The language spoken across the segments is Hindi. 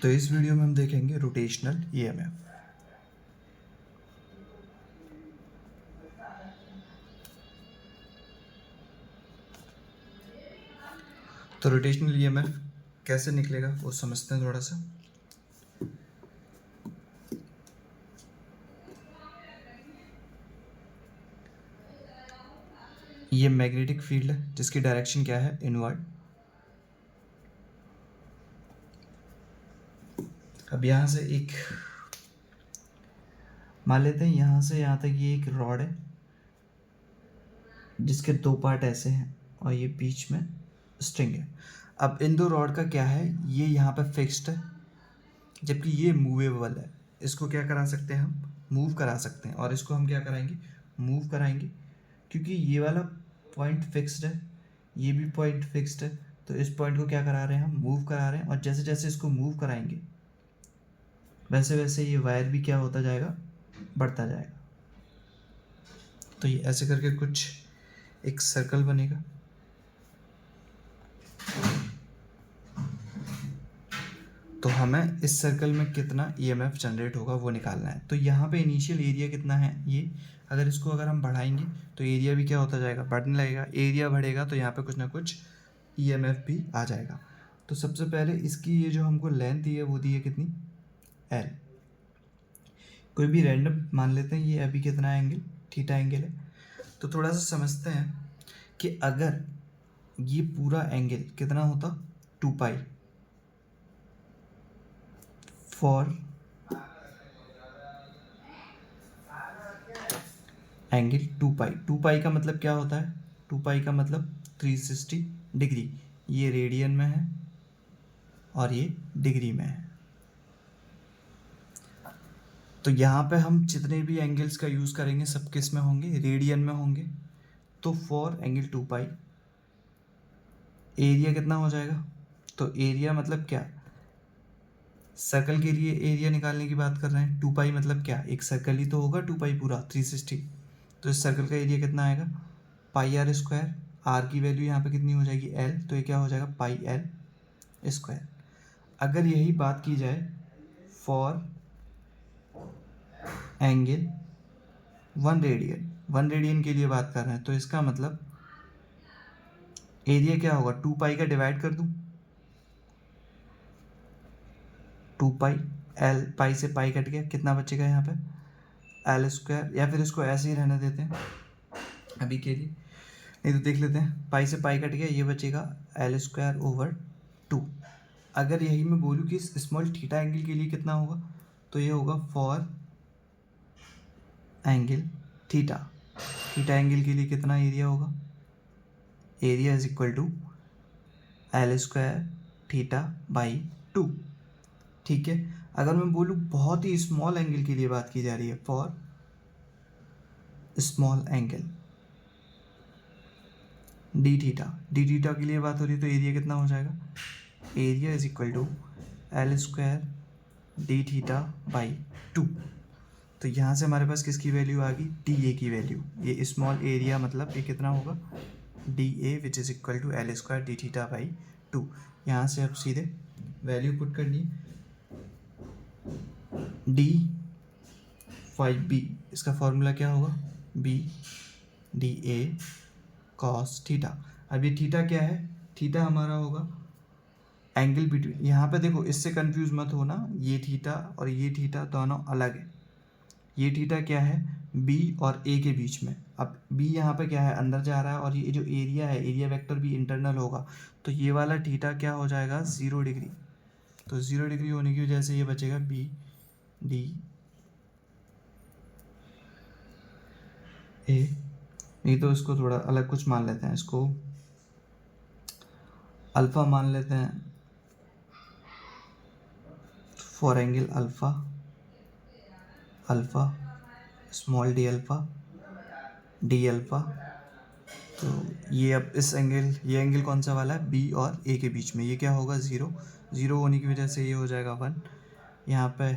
तो इस वीडियो में हम देखेंगे रोटेशनल ईएमएफ। तो रोटेशनल ईएमएफ कैसे निकलेगा वो समझते हैं थोड़ा सा। ये मैग्नेटिक फील्ड है जिसकी डायरेक्शन क्या है, इनवर्ड। अब यहाँ से एक मान लेते हैं, यहाँ से यहाँ तक ये एक रॉड है जिसके दो पार्ट ऐसे हैं और ये बीच में स्ट्रिंग है। अब इन दो रॉड का क्या है, ये यहाँ पे फिक्स्ड है जबकि ये मूवेबल है। इसको क्या करा सकते हैं, हम मूव करा सकते हैं। और इसको हम क्या कराएंगे, मूव कराएंगे, क्योंकि ये वाला पॉइंट फिक्स्ड है, ये भी पॉइंट फिक्स्ड है। तो इस पॉइंट को क्या करा रहे हैं, हम मूव करा रहे हैं। और जैसे जैसे इसको मूव कराएंगे वैसे वैसे ये वायर भी क्या होता जाएगा, बढ़ता जाएगा। तो ये ऐसे करके कुछ एक सर्कल बनेगा। तो हमें इस सर्कल में कितना ईएमएफ जनरेट होगा वो निकालना है। तो यहाँ पे इनिशियल एरिया कितना है, ये अगर हम बढ़ाएंगे तो एरिया भी क्या होता जाएगा, बढ़ने लगेगा। एरिया बढ़ेगा तो यहाँ पे कुछ ना कुछ ईएमएफ भी आ जाएगा। तो सबसे पहले इसकी ये जो हमको लेंथ दी है वो दी है कितनी, एल। कोई भी रैंडम मान लेते हैं, ये अभी कितना एंगल, थीटा एंगल है। तो थोड़ा सा समझते हैं कि अगर ये पूरा एंगल कितना होता, 2 पाई, फॉर एंगल 2 पाई। 2 पाई का मतलब क्या होता है, 2 पाई का मतलब 360 डिग्री। ये रेडियन में है और ये डिग्री में है। तो यहाँ पे हम जितने भी एंगल्स का यूज़ करेंगे सब किस में होंगे, रेडियन में होंगे। तो फॉर एंगल 2 पाई एरिया कितना हो जाएगा, तो एरिया मतलब क्या, सर्कल के लिए एरिया निकालने की बात कर रहे हैं। 2 पाई मतलब क्या, एक सर्कल ही तो होगा 2 पाई पूरा 360। तो इस सर्कल का एरिया कितना आएगा, पाई आर स्क्वायर। आर की वैल्यू यहाँ पे कितनी हो जाएगी, एल। तो ये क्या हो जाएगा, पाई एल स्क्वायर। अगर यही बात की जाए फॉर एंगल 1 रेडियन के लिए बात कर रहे हैं, तो इसका मतलब एरिया क्या होगा, 2 पाई का डिवाइड कर दूं, 2 पाई, एल, पाई से पाई कट गया, कितना बचेगा यहाँ पे, एल स्क्वायर। या फिर इसको ऐसे ही रहने देते हैं अभी के लिए, नहीं तो देख लेते हैं। पाई से पाई कट गया, ये बचेगा एल स्क्वायर ओवर 2। अगर यही मैं बोलूँ कि स्मॉल थीटा एंगल के लिए कितना होगा, तो ये होगा for angle theta. Theta angle के लिए कितना एरिया होगा, area is equal to L square theta by 2। ठीक है। अगर मैं बोलूँ बहुत ही स्मॉल एंगल के लिए बात की जा रही है, for small angle D theta के लिए बात हो रही है, तो एरिया कितना हो जाएगा, area is equal to L square D theta by 2। तो यहाँ से हमारे पास किसकी वैल्यू आ गई, डी ए की वैल्यू। ये स्मॉल एरिया मतलब ये कितना होगा, D A which is equal to L square D theta by 2। यहाँ से अब सीधे वैल्यू पुट करनी है, डी 5b, इसका फॉर्मूला क्या होगा, B D A cos theta. अब ये थीटा क्या है, थीटा हमारा होगा एंगल बिटवीन, यहाँ पे देखो इससे कंफ्यूज मत होना, ये थीटा और ये थीटा दोनों अलग है। ये थीटा क्या है, बी और ए के बीच में। अब बी यहाँ पे क्या है, अंदर जा रहा है, और ये जो एरिया है, एरिया वेक्टर भी इंटरनल होगा। तो ये वाला थीटा क्या हो जाएगा, 0 डिग्री। तो 0 डिग्री होने की वजह से ये बचेगा बी डी ए। नहीं तो इसको थोड़ा अलग कुछ मान लेते हैं, इसको अल्फ़ा मान लेते हैं, for angle alpha, alpha small D alpha D alpha. तो ये अब इस एंगल, ये एंगल कौन सा वाला है, बी और ए के बीच में, ये क्या होगा, 0। 0 होने की वजह से ये हो जाएगा 1। यहाँ पे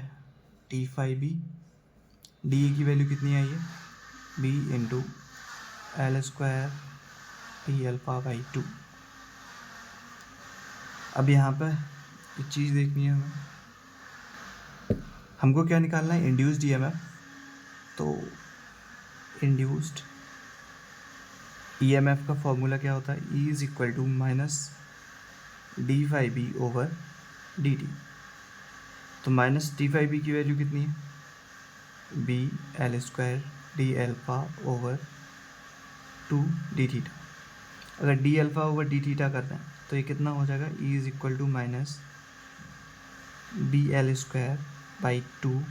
T5b, डी ए की वैल्यू कितनी आई है, B into L square D alpha by 2। अब यहाँ पे एक चीज़ देखनी है हमें, हमको क्या निकालना है, इंड्यूस्ड ईएमएफ। तो इंड्यूस्ड ईएमएफ का फॉर्मूला क्या होता है, E is equal to minus d phi B over d t. तो माइनस डी फाइव बी की वैल्यू कितनी है, B L square d alpha over two d theta. अगर d alpha over d theta करते हैं तो ये कितना हो जाएगा, E is equal to minus B L square by two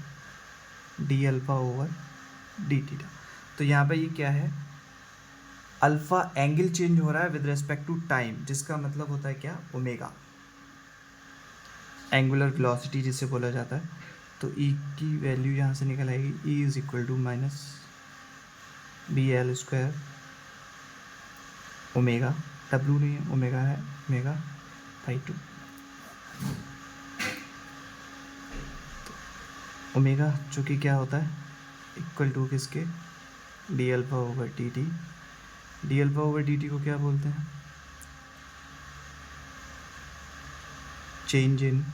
d alpha over d theta. तो यहाँ पे ये क्या है, अल्फ़ा एंगल चेंज हो रहा है विद रिस्पेक्ट टू टाइम, जिसका मतलब होता है क्या, ओमेगा, एंगुलर वेलोसिटी जिसे बोला जाता है। तो ई की वैल्यू यहाँ से निकल आएगी, E is equal to minus B L square omega, W नहीं है, ओमेगा है, ओमेगा बाई टू। ओमेगा जो कि क्या होता है, इक्वल टू किसके, D alpha over d T. D alpha over d T को क्या बोलते हैं, चेंज इन